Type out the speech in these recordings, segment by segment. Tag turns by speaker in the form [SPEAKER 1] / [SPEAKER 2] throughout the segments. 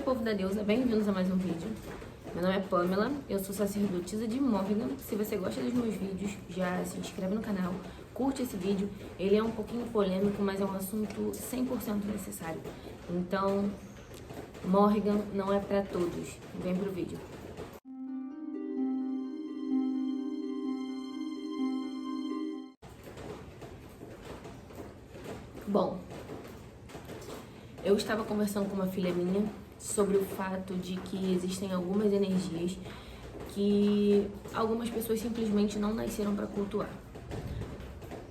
[SPEAKER 1] povo da deusa, bem-vindos a mais um vídeo. Meu nome é Pamela, eu sou sacerdotisa de Morrigan. Se você gosta dos meus vídeos, já se inscreve no canal, curte esse vídeo. Ele é um pouquinho polêmico, mas é um assunto 100% necessário. Então, Morrigan não é pra todos. Vem pro vídeo. Bom, eu estava conversando com uma filha minha sobre o fato de que existem algumas energias que algumas pessoas simplesmente não nasceram para cultuar.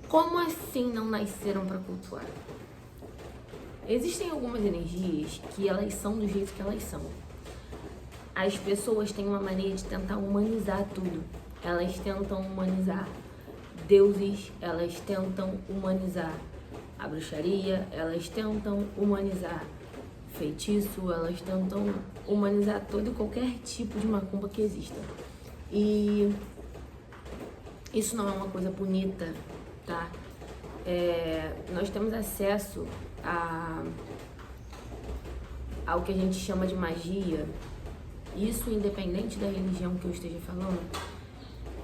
[SPEAKER 1] Como assim não nasceram para cultuar? Existem algumas energias que elas são do jeito que elas são. As pessoas têm uma mania de tentar humanizar tudo. Elas tentam humanizar deuses, elas tentam humanizar a bruxaria, elas tentam humanizar feitiço, elas tentam humanizar todo e qualquer tipo de macumba que exista. E isso não é uma coisa bonita, tá? Nós temos acesso ao que a gente chama de magia, isso independente da religião que eu esteja falando.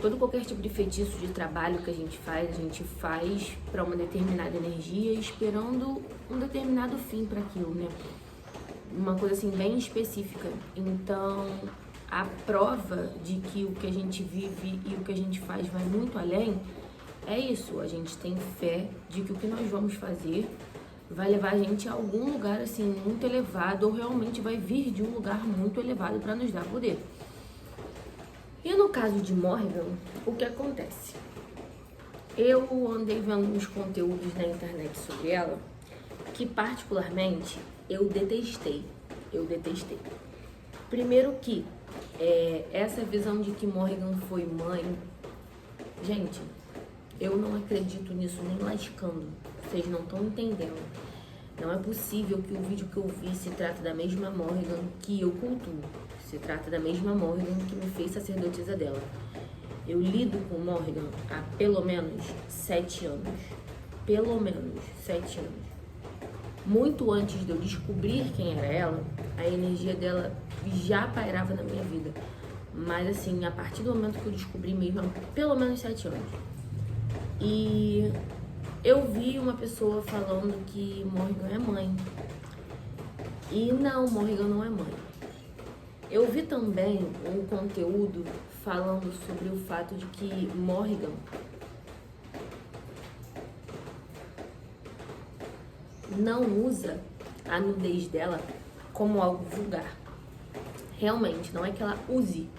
[SPEAKER 1] Todo qualquer tipo de feitiço de trabalho que a gente faz para uma determinada energia, esperando um determinado fim para aquilo, né? Uma coisa assim bem específica. Então, a prova de que o que a gente vive e o que a gente faz vai muito além é isso. A gente tem fé de que o que nós vamos fazer vai levar a gente a algum lugar assim muito elevado, ou realmente vai vir de um lugar muito elevado para nos dar poder. E no caso de Morrigan, o que acontece? Eu andei vendo uns conteúdos na internet sobre ela que particularmente eu detestei. Primeiro que essa visão de que Morrigan foi mãe, gente, eu não acredito nisso nem lascando. Vocês não estão entendendo. Não é possível que o vídeo que eu vi se trate da mesma Morrigan que eu cultuo. Se trata da mesma Morrigan que me fez sacerdotisa dela. Eu lido com Morrigan há pelo menos 7 anos. Pelo menos 7 anos. Muito antes de eu descobrir quem era ela, a energia dela já pairava na minha vida. Mas assim, a partir do momento que eu descobri mesmo, pelo menos 7 anos. E eu vi uma pessoa falando que Morrigan é mãe. E não, Morrigan não é mãe. Eu vi também um conteúdo falando sobre o fato de que Morrigan não usa a nudez dela como algo vulgar. Realmente, não é que ela use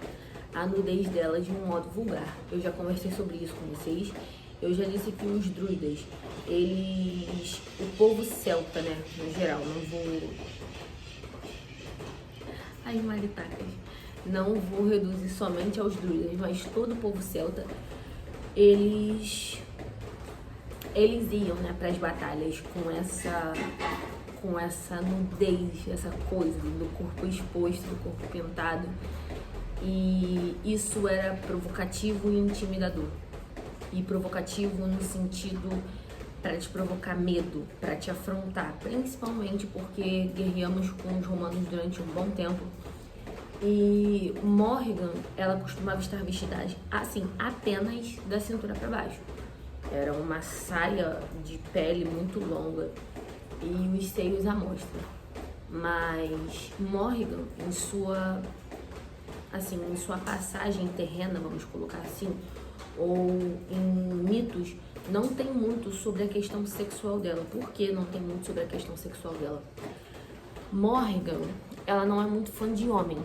[SPEAKER 1] a nudez dela de um modo vulgar. Eu já conversei sobre isso com vocês. Eu já disse que os druidas, o povo celta, né, no geral, não vou... Ai, maritacas. Não vou reduzir somente aos druidas, mas todo o povo celta, eles iam, né, para as batalhas com essa nudez, essa coisa do corpo exposto, do corpo pintado. E isso era provocativo e intimidador. E provocativo no sentido para te provocar medo, para te afrontar, principalmente porque guerreamos com os romanos durante um bom tempo. E Morrigan, ela costumava estar vestida assim, apenas da cintura para baixo. Era uma saia de pele muito longa e os seios à mostra. Mas Morrigan, em sua passagem terrena, vamos colocar assim, ou em mitos, não tem muito sobre a questão sexual dela. Por que não tem muito sobre a questão sexual dela? Morrigan, ela não é muito fã de homem.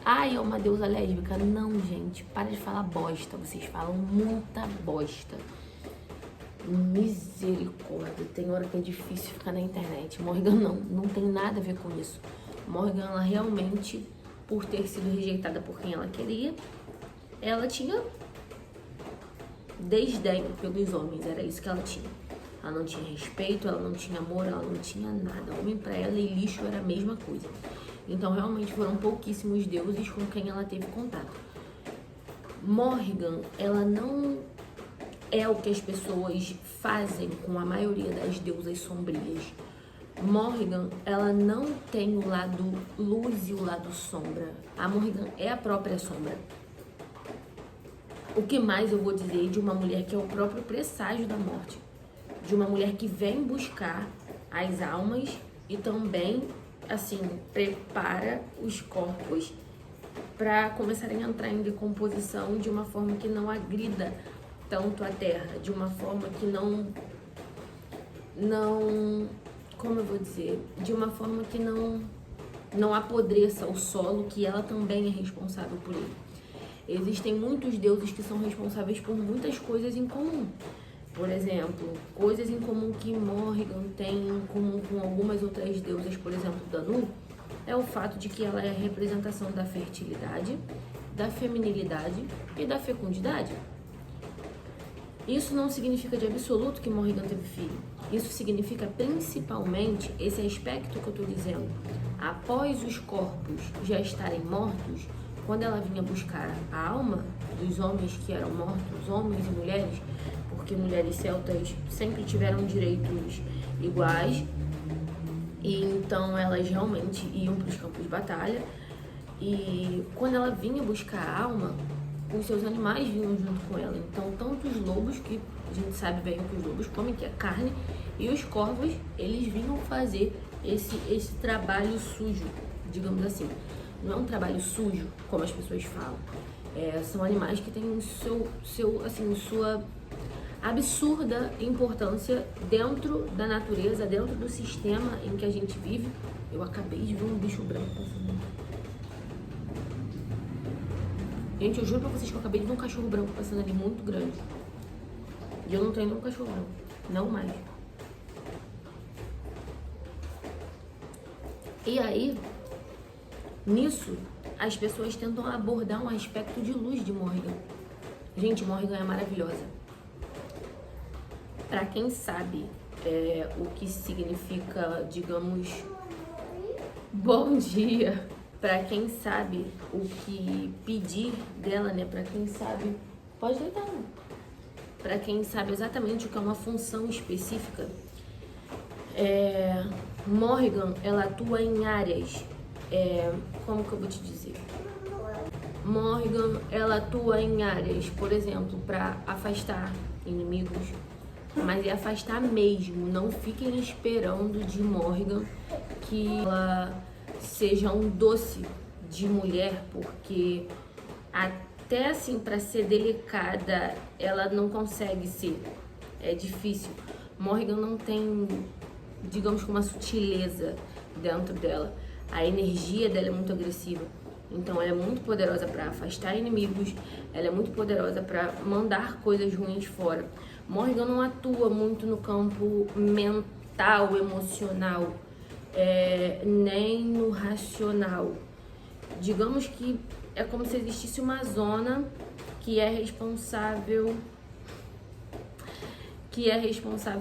[SPEAKER 1] Ai, é uma deusa lésbica? Não, gente, para de falar bosta. Vocês falam muita bosta. Misericórdia, tem hora que é difícil ficar na internet. Morrigan não tem nada a ver com isso. Morrigan, ela realmente, por ter sido rejeitada por quem ela queria, ela tinha desdém pelos homens, era isso que ela tinha. Ela não tinha respeito, ela não tinha amor, ela não tinha nada. Homem pra ela e lixo era a mesma coisa. Então realmente foram pouquíssimos deuses com quem ela teve contato. Morrigan, ela não é o que as pessoas fazem com a maioria das deusas sombrias. Morrigan, ela não tem o lado luz e o lado sombra. A Morrigan é a própria sombra. O que mais eu vou dizer de uma mulher que é o próprio presságio da morte? De uma mulher que vem buscar as almas e também, assim, prepara os corpos para começarem a entrar em decomposição de uma forma que não agrida tanto a terra, de uma forma que não, como eu vou dizer, de uma forma que não apodreça o solo, que ela também é responsável por ele. Existem muitos deuses que são responsáveis por muitas coisas em comum. Por exemplo, coisas em comum que Morrigan tem em comum com algumas outras deusas, por exemplo, Danu, é o fato de que ela é a representação da fertilidade, da feminilidade e da fecundidade. Isso não significa de absoluto que Morrigan teve filho. Isso significa principalmente esse aspecto que eu estou dizendo. Após os corpos já estarem mortos, quando ela vinha buscar a alma dos homens que eram mortos, homens e mulheres, porque mulheres celtas sempre tiveram direitos iguais, e então elas realmente iam para os campos de batalha. E quando ela vinha buscar a alma, os seus animais vinham junto com ela. Então, tanto os lobos, que a gente sabe bem o que os lobos comem, que é carne, e os corvos, eles vinham fazer esse trabalho sujo, digamos assim. Não é um trabalho sujo, como as pessoas falam. São animais que têm sua absurda importância dentro da natureza, dentro do sistema em que a gente vive. Eu acabei de ver um bicho branco passando. Gente, eu juro pra vocês que eu acabei de ver um cachorro branco passando ali muito grande. E eu não tenho nenhum cachorro branco. Não mais. E aí, nisso, as pessoas tentam abordar um aspecto de luz de Morrigan. Gente, Morrigan é maravilhosa. Pra quem sabe o que significa, digamos, bom dia, pra quem sabe o que pedir dela, né? Pra quem sabe, pode deitar, né? Pra quem sabe exatamente o que é uma função específica, Morrigan, ela atua em áreas, como que eu vou te dizer? Morrigan, ela atua em áreas, por exemplo, pra afastar inimigos, mas é afastar mesmo. Não fiquem esperando de Morrigan que ela seja um doce de mulher, porque até assim, para ser delicada, ela não consegue ser. É difícil. Morrigan não tem, digamos, uma sutileza dentro dela. A energia dela é muito agressiva. Então ela é muito poderosa para afastar inimigos, ela é muito poderosa para mandar coisas ruins fora. Morrigan não atua muito no campo mental, emocional, nem no racional. Digamos que é como se existisse uma zona que é responsável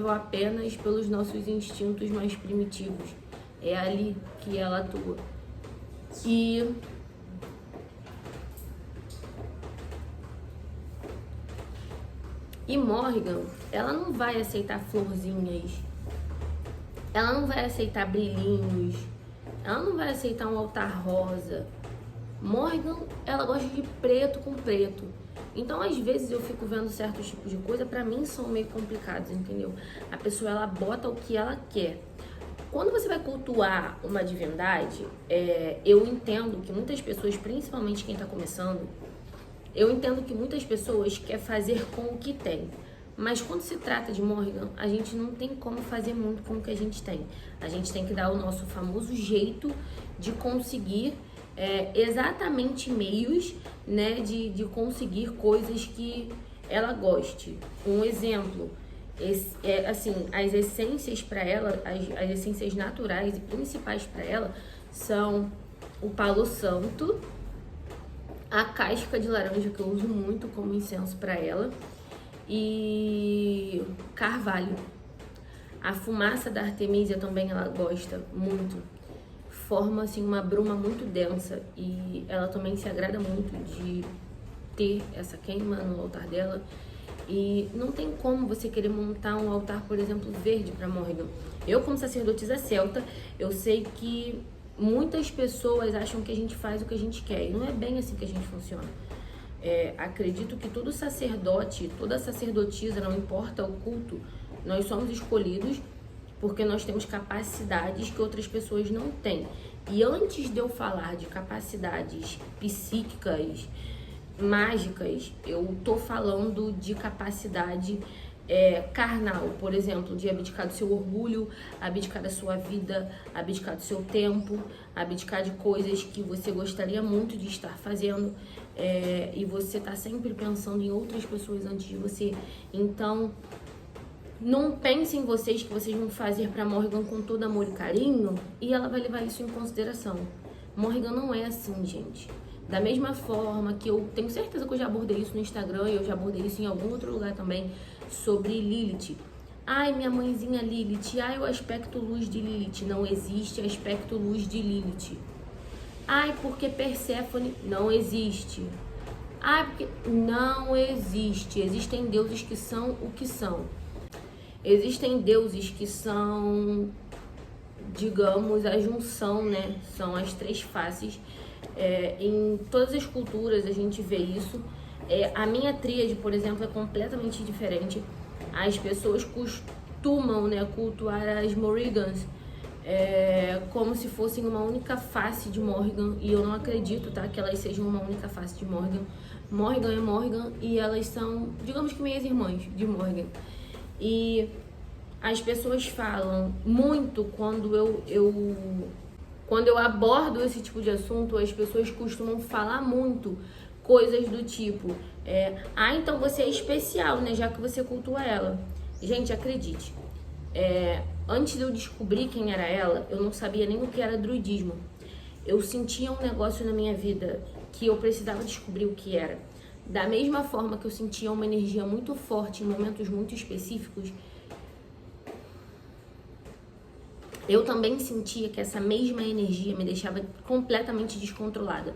[SPEAKER 1] apenas pelos nossos instintos mais primitivos. É ali que ela atua. E Morrigan, ela não vai aceitar florzinhas, ela não vai aceitar brilhinhos, ela não vai aceitar um altar rosa. Morrigan, ela gosta de preto com preto. Então, às vezes, eu fico vendo certos tipos de coisa, pra mim são meio complicados, entendeu? A pessoa, ela bota o que ela quer. Quando você vai cultuar uma divindade, eu entendo que muitas pessoas, principalmente quem tá começando, eu entendo que muitas pessoas querem fazer com o que tem. Mas quando se trata de Morrigan, a gente não tem como fazer muito com o que a gente tem. A gente tem que dar o nosso famoso jeito de conseguir exatamente meios, né, de conseguir coisas que ela goste. Um exemplo, assim, as essências para ela, as essências naturais e principais para ela são o palo santo, a casca de laranja, que eu uso muito como incenso para ela, e carvalho. A fumaça da Artemisia também ela gosta muito. Forma assim uma bruma muito densa e ela também se agrada muito de ter essa queima no altar dela. E não tem como você querer montar um altar, por exemplo, verde para Morrigan. Eu, como sacerdotisa celta, eu sei que muitas pessoas acham que a gente faz o que a gente quer. E não é bem assim que a gente funciona. Acredito que todo sacerdote, toda sacerdotisa, não importa o culto, nós somos escolhidos porque nós temos capacidades que outras pessoas não têm. E antes de eu falar de capacidades psíquicas, mágicas, eu tô falando de capacidade carnal, por exemplo, de abdicar do seu orgulho, abdicar da sua vida, abdicar do seu tempo, abdicar de coisas que você gostaria muito de estar fazendo, e você tá sempre pensando em outras pessoas antes de você. Então, não pensem em vocês que vocês vão fazer pra Morrigan com todo amor e carinho e ela vai levar isso em consideração. Morrigan não é assim, gente. Da mesma forma que eu tenho certeza que eu já abordei isso no Instagram e eu já abordei isso em algum outro lugar também, sobre Lilith. Ai, minha mãezinha Lilith. Ai, o aspecto luz de Lilith. Não existe aspecto luz de Lilith. Ai, porque Perséfone não existe. Ai, porque não existe. Existem deuses que são o que são. Existem deuses que são, digamos, a junção, né? São as três faces. Em todas as culturas a gente vê isso. A minha tríade, por exemplo, é completamente diferente. As pessoas costumam, né, cultuar as Morrigans como se fossem uma única face de Morrigan. E eu não acredito, tá, que elas sejam uma única face de Morrigan. Morrigan é Morrigan e elas são, digamos que meias irmãs de Morrigan. E as pessoas falam muito quando eu abordo esse tipo de assunto, as pessoas costumam falar muito coisas do tipo, então você é especial, né, já que você cultua ela. Gente, acredite, antes de eu descobrir quem era ela, eu não sabia nem o que era druidismo. Eu sentia um negócio na minha vida que eu precisava descobrir o que era. Da mesma forma que eu sentia uma energia muito forte em momentos muito específicos, eu também sentia que essa mesma energia me deixava completamente descontrolada.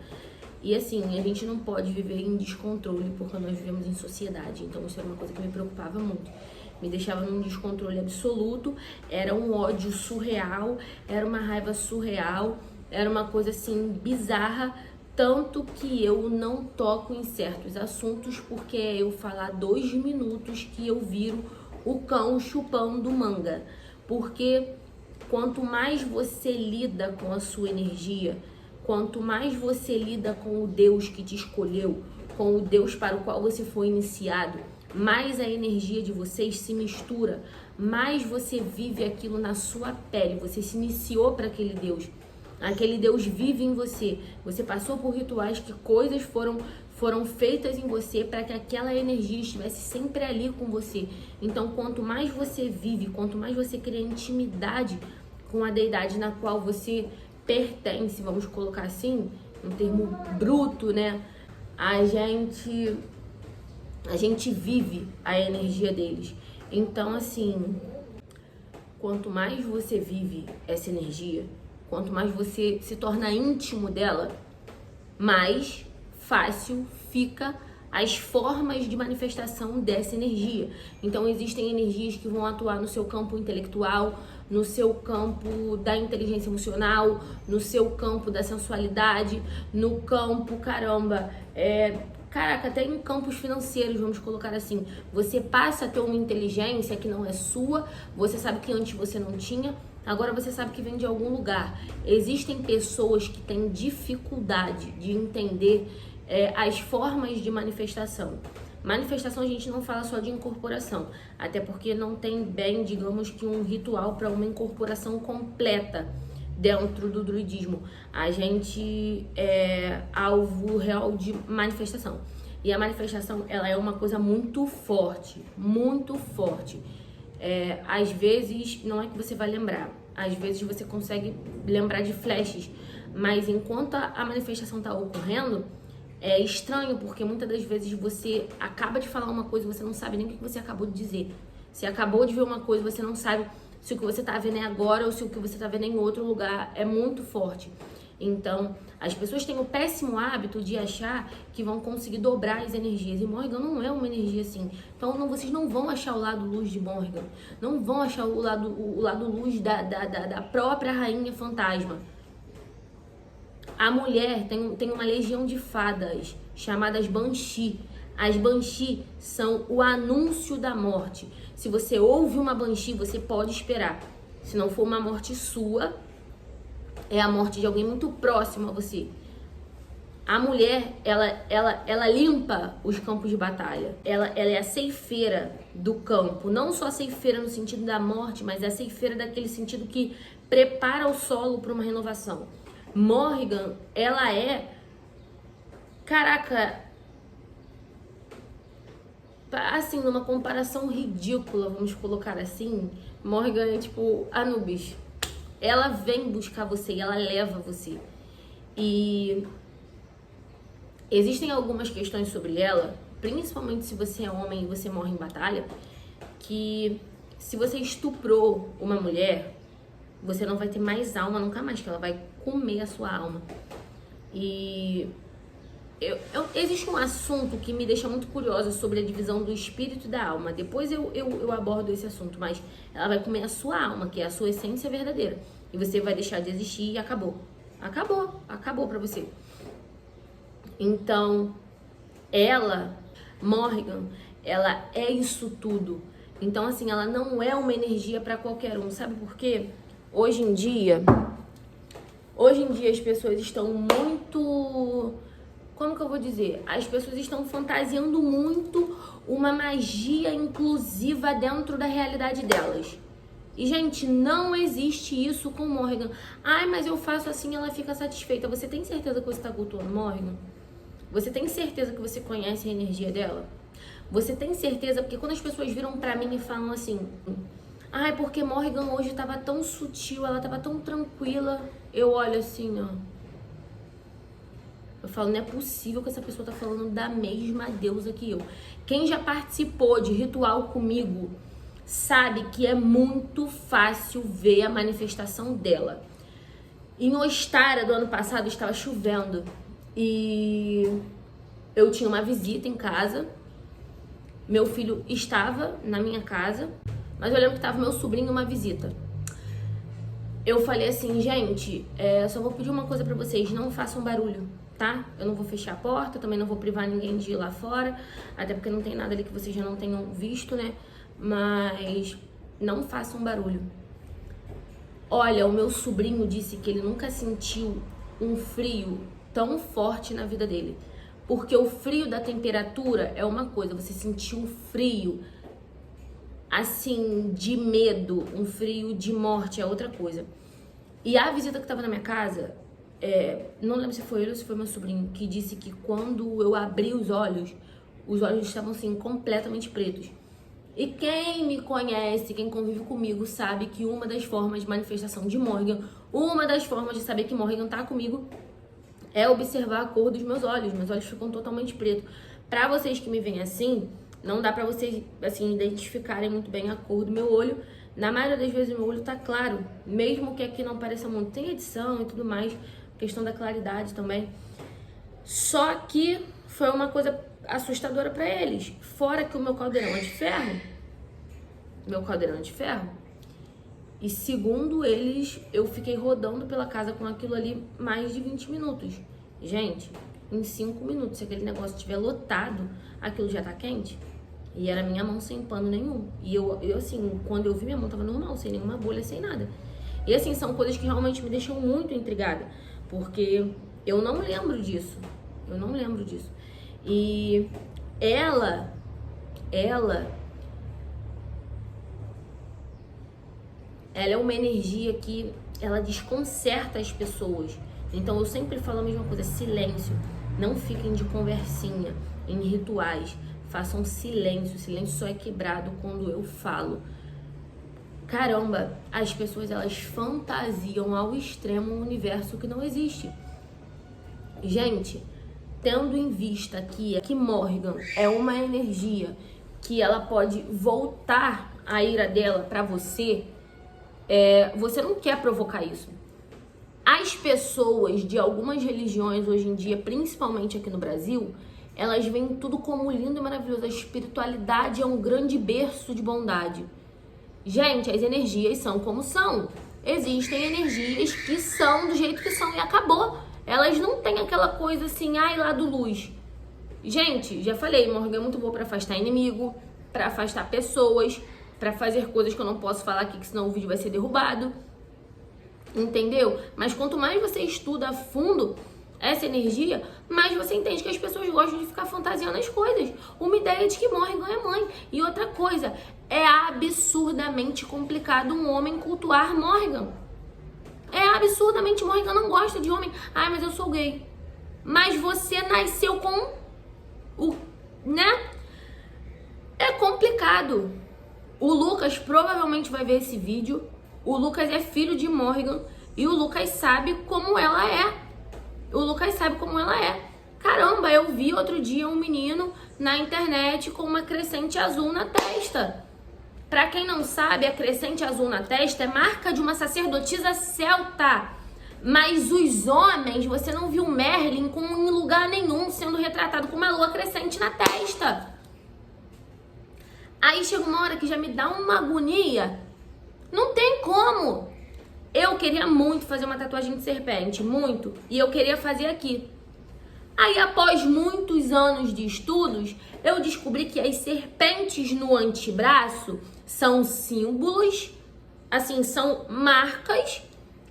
[SPEAKER 1] E assim, a gente não pode viver em descontrole porque nós vivemos em sociedade. Então isso era uma coisa que me preocupava muito. Me deixava num descontrole absoluto, era um ódio surreal, era uma raiva surreal, era uma coisa assim bizarra. Tanto que eu não toco em certos assuntos porque eu falar 2 minutos que eu viro o cão chupando manga. Porque quanto mais você lida com a sua energia, quanto mais você lida com o Deus que te escolheu, com o Deus para o qual você foi iniciado, mais a energia de vocês se mistura, mais você vive aquilo na sua pele, você se iniciou para aquele Deus. Aquele Deus vive em você. Você passou por rituais que coisas foram feitas em você para que aquela energia estivesse sempre ali com você. Então, quanto mais você vive, quanto mais você cria intimidade com a deidade na qual você pertence, vamos colocar assim, um termo bruto, né? A gente vive a energia deles. Então, assim, quanto mais você vive essa energia, quanto mais você se torna íntimo dela, mais fácil fica as formas de manifestação dessa energia. Então existem energias que vão atuar no seu campo intelectual, no seu campo da inteligência emocional, no seu campo da sensualidade, no campo, caraca, até em campos financeiros, vamos colocar assim. Você passa a ter uma inteligência que não é sua, você sabe que antes você não tinha, agora você sabe que vem de algum lugar. Existem pessoas que têm dificuldade de entender as formas de manifestação. Manifestação a gente não fala só de incorporação, até porque não tem bem, digamos que um ritual para uma incorporação completa dentro do druidismo. A gente é alvo real de manifestação. E a manifestação, ela é uma coisa muito forte, muito forte. Às vezes, não é que você vai lembrar, às vezes você consegue lembrar de flashes, mas enquanto a manifestação está ocorrendo, é estranho, porque muitas das vezes você acaba de falar uma coisa e você não sabe nem o que você acabou de dizer. Você acabou de ver uma coisa e você não sabe se o que você está vendo é agora ou se o que você está vendo é em outro lugar. É muito forte. Então, as pessoas têm o péssimo hábito de achar que vão conseguir dobrar as energias. E Morrigan não é uma energia assim. Então, vocês não vão achar o lado luz de Morrigan. Não vão achar o lado luz da própria rainha fantasma. A mulher tem uma legião de fadas chamadas Banshee. As Banshee são o anúncio da morte. Se você ouve uma Banshee, você pode esperar. Se não for uma morte sua, é a morte de alguém muito próximo a você. A mulher, ela limpa os campos de batalha. Ela é a ceifeira do campo. Não só a ceifeira no sentido da morte, mas é a ceifeira daquele sentido que prepara o solo para uma renovação. Morrigan, ela é... Caraca... Assim, numa comparação ridícula, vamos colocar assim, Morrigan é tipo Anubis. Ela vem buscar você e ela leva você. E existem algumas questões sobre ela, principalmente se você é homem e você morre em batalha, que se você estuprou uma mulher, você não vai ter mais alma nunca mais, que ela vai comer a sua alma. E existe um assunto que me deixa muito curiosa sobre a divisão do espírito e da alma. Depois eu abordo esse assunto, mas ela vai comer a sua alma, que é a sua essência verdadeira. E você vai deixar de existir e acabou. Acabou pra você. Então, Morrigan, ela é isso tudo. Então, assim, ela não é uma energia pra qualquer um. Sabe por quê? Hoje em dia as pessoas estão muito... Como que eu vou dizer? As pessoas estão fantasiando muito uma magia inclusiva dentro da realidade delas. E, gente, não existe isso com Morrigan. Ai, mas eu faço assim e ela fica satisfeita. Você tem certeza que você tá cultuando Morrigan? Você tem certeza que você conhece a energia dela? Você tem certeza? Porque quando as pessoas viram pra mim e falam assim... Ai, porque Morrigan hoje tava tão sutil, ela tava tão tranquila. Eu olho assim, ó. Eu falo, não é possível que essa pessoa tá falando da mesma deusa que eu. Quem já participou de ritual comigo sabe que é muito fácil ver a manifestação dela. Em Ostara do ano passado estava chovendo e eu tinha uma visita em casa. Meu filho estava na minha casa, mas eu lembro que estava meu sobrinho uma visita. Eu falei assim, gente, só vou pedir uma coisa pra vocês, não façam barulho. Tá? Eu não vou fechar a porta, também não vou privar ninguém de ir lá fora, até porque não tem nada ali que vocês já não tenham visto, né? Mas não façam barulho. Olha, o meu sobrinho disse que ele nunca sentiu um frio tão forte na vida dele. Porque o frio da temperatura é uma coisa, você sentir um frio assim, de medo, um frio de morte é outra coisa. E a visita que tava na minha casa... não lembro se foi ele ou se foi meu sobrinho, que disse que quando eu abri os olhos estavam assim, completamente pretos. E quem me conhece, quem convive comigo, sabe que uma das formas de manifestação de Morrigan, uma das formas de saber que Morrigan tá comigo, é observar a cor dos meus olhos. Meus olhos ficam totalmente pretos. Pra vocês que me veem assim, não dá pra vocês, assim, identificarem muito bem a cor do meu olho. Na maioria das vezes, meu olho tá claro, mesmo que aqui não pareça muito. Tem edição e tudo mais, questão da claridade também. Só que foi uma coisa assustadora pra eles. Fora que o meu caldeirão é de ferro. E segundo eles, eu fiquei rodando pela casa com aquilo ali mais de 20 minutos. Gente, em 5 minutos, se aquele negócio estiver lotado, aquilo já tá quente. E era minha mão sem pano nenhum. E eu assim, quando eu vi, minha mão tava normal, sem nenhuma bolha, sem nada. E assim, são coisas que realmente me deixam muito intrigada. Porque eu não lembro disso. E ela é uma energia que ela desconcerta as pessoas. Então eu sempre falo a mesma coisa, silêncio. Não fiquem de conversinha em rituais. Façam silêncio. Silêncio só é quebrado quando eu falo. Caramba, as pessoas elas fantasiam ao extremo um universo que não existe. Gente, tendo em vista que Morrigan é uma energia que ela pode voltar a ira dela pra você, você não quer provocar isso. As pessoas de algumas religiões hoje em dia, principalmente aqui no Brasil, elas veem tudo como lindo e maravilhoso. A espiritualidade é um grande berço de bondade. Gente, as energias são como são. Existem energias que são do jeito que são e acabou. Elas não têm aquela coisa assim, ai, lado luz. Gente, já falei, Morgan é muito boa pra afastar inimigo, pra afastar pessoas, pra fazer coisas que eu não posso falar aqui, que senão o vídeo vai ser derrubado. Entendeu? Mas quanto mais você estuda a fundo essa energia, mais você entende que as pessoas gostam de ficar fantasiando as coisas. Uma ideia de que Morgan é mãe. E outra coisa, é absurdamente complicado um homem cultuar Morgan. É absurdamente, Morgan não gosta de homem. Ai, mas eu sou gay. Mas você nasceu com o, né? É complicado. O Lucas provavelmente vai ver esse vídeo. O Lucas é filho de Morgan e o Lucas sabe como ela é. O Lucas sabe como ela é. Caramba, eu vi outro dia um menino na internet com uma crescente azul na testa. Pra quem não sabe, a crescente azul na testa é marca de uma sacerdotisa celta. Mas os homens, você não viu Merlin em lugar nenhum sendo retratado com uma lua crescente na testa. Aí chega uma hora que já me dá uma agonia. Não tem como. Eu queria muito fazer uma tatuagem de serpente, muito. E eu queria fazer aqui. Aí, após muitos anos de estudos, eu descobri que as serpentes no antebraço são símbolos, assim, são marcas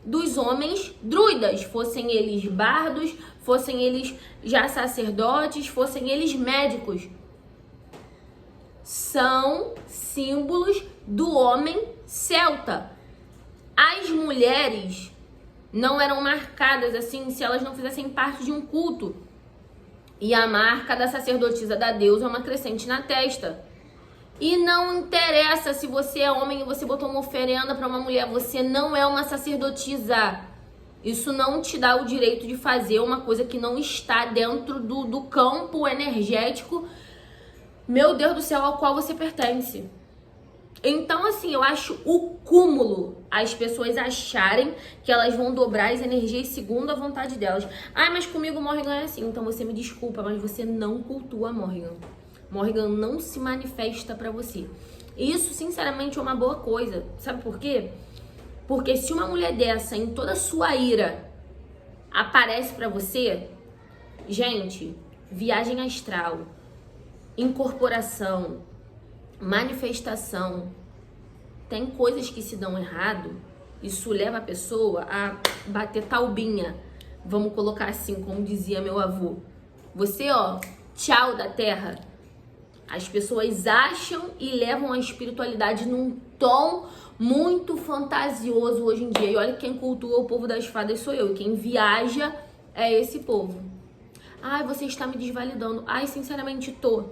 [SPEAKER 1] dos homens druidas. Fossem eles bardos, fossem eles já sacerdotes, fossem eles médicos. São símbolos do homem celta. As mulheres não eram marcadas assim se elas não fizessem parte de um culto. E a marca da sacerdotisa da deusa é uma crescente na testa. E não interessa se você é homem e você botou uma oferenda para uma mulher, você não é uma sacerdotisa. Isso não te dá o direito de fazer uma coisa que não está dentro do campo energético, meu Deus do céu, ao qual você pertence. Então, assim, eu acho o cúmulo as pessoas acharem que elas vão dobrar as energias segundo a vontade delas. Ah, mas comigo Morgan é assim. Então você me desculpa, mas você não cultua Morgan. Morgan não se manifesta pra você. Isso, sinceramente, é uma boa coisa. Sabe por quê? Porque se uma mulher dessa, em toda a sua ira, aparece pra você, gente, viagem astral, incorporação, manifestação, tem coisas que se dão errado, isso leva a pessoa a bater taubinha, vamos colocar assim, como dizia meu avô. Você, ó, tchau da terra. As pessoas acham e levam a espiritualidade num tom muito fantasioso hoje em dia. E olha que quem cultua o povo das fadas sou eu, e quem viaja é esse povo. Ai, você está me desvalidando. Ai, sinceramente, tô,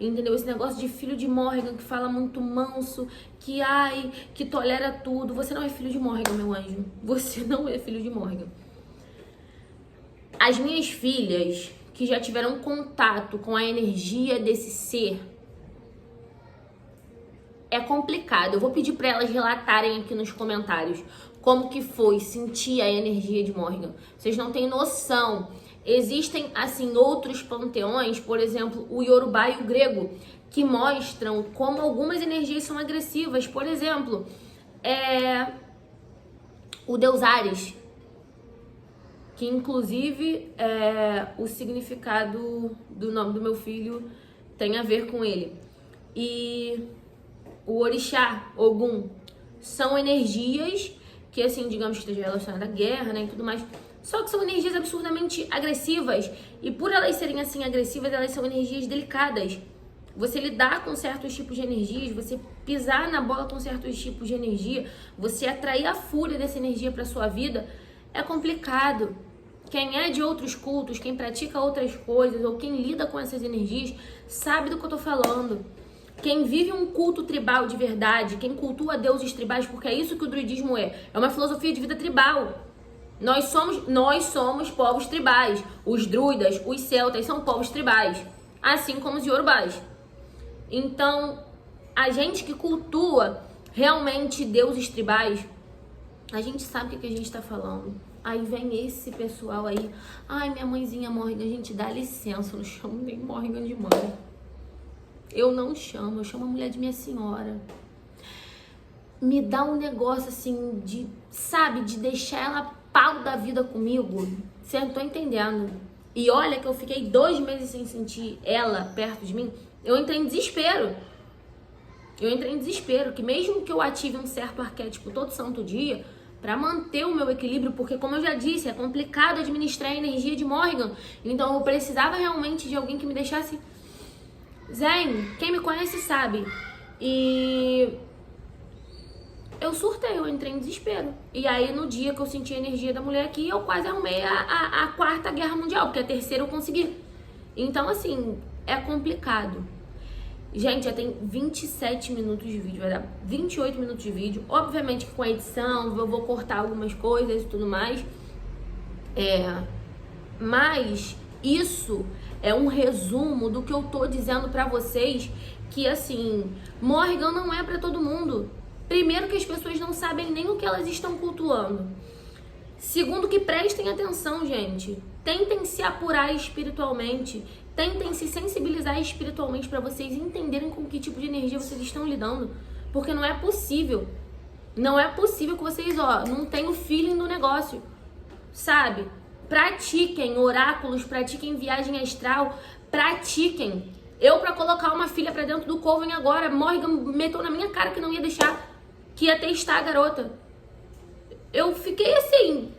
[SPEAKER 1] entendeu? Esse negócio de filho de Morgan, que fala muito manso, que ai, que tolera tudo. Você não é filho de Morgan, meu anjo. Você não é filho de Morgan. As minhas filhas, que já tiveram contato com a energia desse ser, é complicado. Eu vou pedir para elas relatarem aqui nos comentários como que foi sentir a energia de Morgan. Vocês não têm noção. Existem, assim, outros panteões, por exemplo, o Yorubá e o grego, que mostram como algumas energias são agressivas. Por exemplo, o deus Ares, que inclusive o significado do nome do meu filho tem a ver com ele. E o orixá, Ogum, são energias que, assim, digamos que esteja relacionada à guerra, né, e tudo mais. Só que são energias absurdamente agressivas. E por elas serem assim agressivas, elas são energias delicadas. Você lidar com certos tipos de energias, você pisar na bola com certos tipos de energia, você atrair a fúria dessa energia para sua vida, é complicado. Quem é de outros cultos, quem pratica outras coisas, ou quem lida com essas energias, sabe do que eu tô falando. Quem vive um culto tribal de verdade, quem cultua deuses tribais, porque é isso que o druidismo é uma filosofia de vida tribal. Nós somos povos tribais. Os druidas, os celtas são povos tribais, assim como os iorubás. Então, a gente que cultua realmente deuses tribais, A gente sabe o que a gente tá falando. Aí vem esse pessoal aí. Ai, minha mãezinha Morrigan. Gente, dá licença, eu não chamo nem Morrigan de mãe. Eu não chamo, eu chamo a mulher de minha senhora. Me dá um negócio assim de, sabe, de deixar ela pau da vida comigo. Você não tô entendendo. E olha que eu fiquei 2 meses sem sentir ela perto de mim. Eu entrei em desespero. Que mesmo que eu ative um certo arquétipo todo santo dia, pra manter o meu equilíbrio, porque como eu já disse, é complicado administrar a energia de Morrigan. Então eu precisava realmente de alguém que me deixasse zen. Quem me conhece sabe. E eu surtei, eu entrei em desespero. E aí no dia que eu senti a energia da mulher aqui, eu quase arrumei a 4ª Guerra Mundial, porque a 3ª eu consegui. Então assim, é complicado. Gente, já tem 27 minutos de vídeo, vai dar 28 minutos de vídeo. Obviamente que com a edição eu vou cortar algumas coisas e tudo mais. Mas isso é um resumo do que eu tô dizendo pra vocês, que assim, Morrigan não é pra todo mundo. Primeiro que as pessoas não sabem nem o que elas estão cultuando. Segundo que prestem atenção, gente. Tentem se apurar espiritualmente. Tentem se sensibilizar espiritualmente para vocês entenderem com que tipo de energia vocês estão lidando. Porque não é possível. Não é possível que vocês, não tenham o feeling do negócio. Sabe? Pratiquem oráculos, pratiquem viagem astral, pratiquem. Eu, pra colocar uma filha pra dentro do Coven agora, Morrigan meteu na minha cara que não ia deixar, que ia testar a garota. Eu fiquei assim...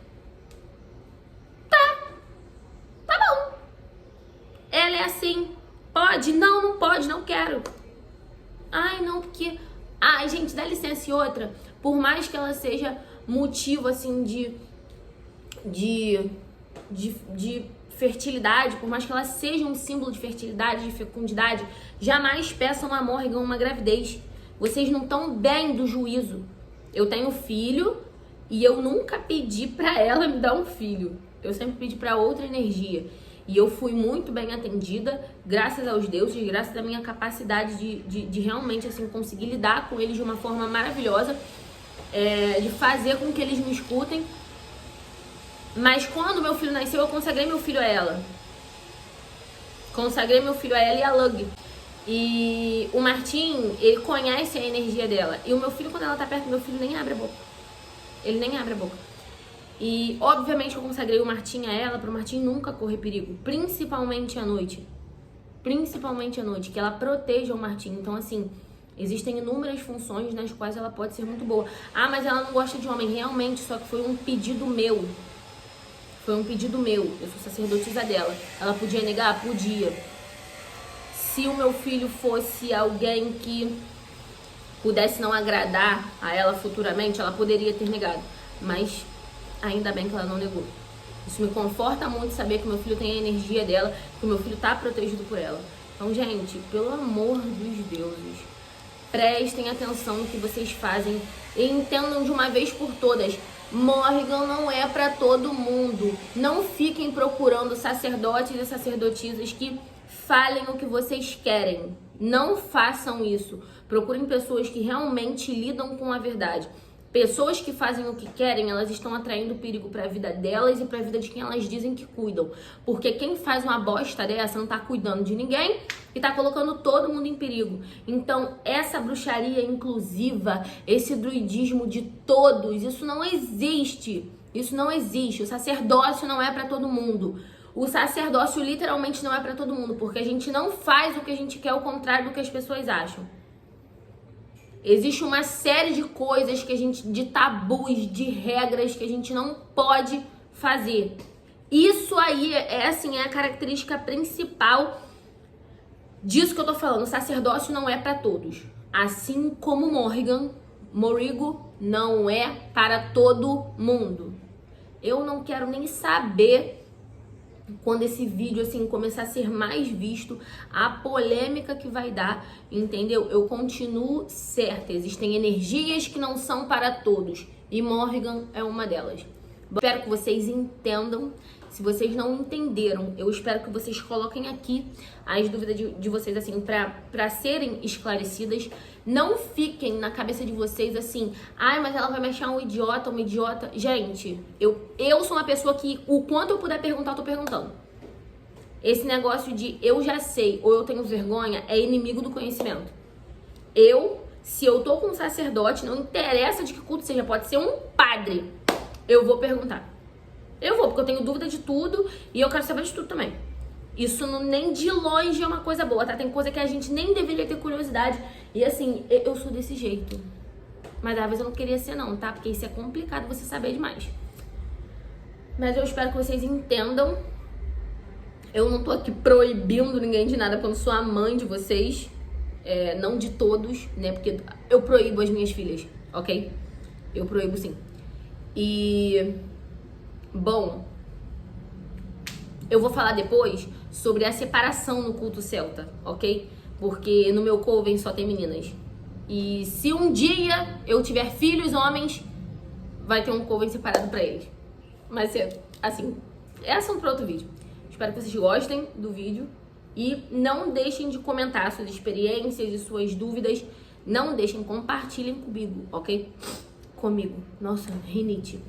[SPEAKER 1] Tá bom. Ela é assim. Pode? Não, não pode, não quero. Ai, não, porque... Ai, gente, dá licença. E outra, por mais que ela seja motivo, assim, de fertilidade, por mais que ela seja um símbolo de fertilidade, de fecundidade, jamais peçam a Morrigan uma gravidez. Vocês não estão bem do juízo. Eu tenho filho e eu nunca pedi pra ela me dar um filho. Eu sempre pedi pra outra energia. E eu fui muito bem atendida, graças aos deuses, graças à minha capacidade de realmente assim, conseguir lidar com eles de uma forma maravilhosa, de fazer com que eles me escutem. Mas quando meu filho nasceu, eu consagrei meu filho a ela. Consagrei meu filho a ela e a Lug. E o Martim, ele conhece a energia dela. E o meu filho, quando ela tá perto do meu filho, nem abre a boca. Ele nem abre a boca. E, obviamente, eu consagrei o Martim a ela, pro Martim nunca correr perigo. Principalmente à noite. Principalmente à noite. Que ela proteja o Martim. Então, assim, existem inúmeras funções nas quais ela pode ser muito boa. Ah, mas ela não gosta de homem. Realmente, só que foi um pedido meu. Foi um pedido meu. Eu sou sacerdotisa dela. Ela podia negar? Podia. Se o meu filho fosse alguém que pudesse não agradar a ela futuramente, ela poderia ter negado. Mas ainda bem que ela não negou. Isso me conforta muito saber que o meu filho tem a energia dela, que o meu filho tá protegido por ela. Então, gente, pelo amor dos deuses, prestem atenção no que vocês fazem e entendam de uma vez por todas. Morrigan não é pra todo mundo. Não fiquem procurando sacerdotes e sacerdotisas que falem o que vocês querem. Não façam isso. Procurem pessoas que realmente lidam com a verdade. Pessoas que fazem o que querem, elas estão atraindo perigo para a vida delas e para a vida de quem elas dizem que cuidam. Porque quem faz uma bosta dessa não tá cuidando de ninguém e tá colocando todo mundo em perigo. Então, essa bruxaria inclusiva, esse druidismo de todos, isso não existe. Isso não existe. O sacerdócio não é para todo mundo. O sacerdócio literalmente não é para todo mundo, porque a gente não faz o que a gente quer, ao contrário do que as pessoas acham. Existe uma série de coisas que a gente, de tabus, de regras que a gente não pode fazer. Isso aí é assim, é a característica principal disso que eu tô falando. O sacerdócio não é para todos. Assim como Morrigan não é para todo mundo. Eu não quero nem saber quando esse vídeo assim começar a ser mais visto, a polêmica que vai dar, entendeu? Eu continuo certa, existem energias que não são para todos e Morrigan é uma delas. Espero que vocês entendam. Se vocês não entenderam, eu espero que vocês coloquem aqui as dúvidas de vocês assim para serem esclarecidas. Não fiquem na cabeça de vocês assim, ai, mas ela vai me achar um idiota, uma idiota. Gente, eu sou uma pessoa que o quanto eu puder perguntar, eu tô perguntando. Esse negócio de eu já sei ou eu tenho vergonha é inimigo do conhecimento. Se eu tô com um sacerdote, não interessa de que culto seja, pode ser um padre, eu vou perguntar. Eu vou, porque eu tenho dúvida de tudo e eu quero saber de tudo também. Isso nem de longe é uma coisa boa, tá? Tem coisa que a gente nem deveria ter curiosidade. E assim, eu sou desse jeito. Mas às vezes eu não queria ser não, tá? Porque isso é complicado você saber demais. Mas eu espero que vocês entendam. Eu não tô aqui proibindo ninguém de nada, porque eu não sou a mãe de vocês. Não de todos, né? Porque eu proíbo as minhas filhas, ok? Eu proíbo sim. E... bom... eu vou falar depois sobre a separação no culto celta, ok? Porque no meu coven só tem meninas. E se um dia eu tiver filhos homens, vai ter um coven separado pra eles. Mas, assim, é assunto pra outro vídeo. Espero que vocês gostem do vídeo. E não deixem de comentar suas experiências e suas dúvidas. Não deixem, compartilhem comigo, ok? Comigo. Nossa, rinite.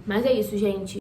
[SPEAKER 1] Mas é isso, gente.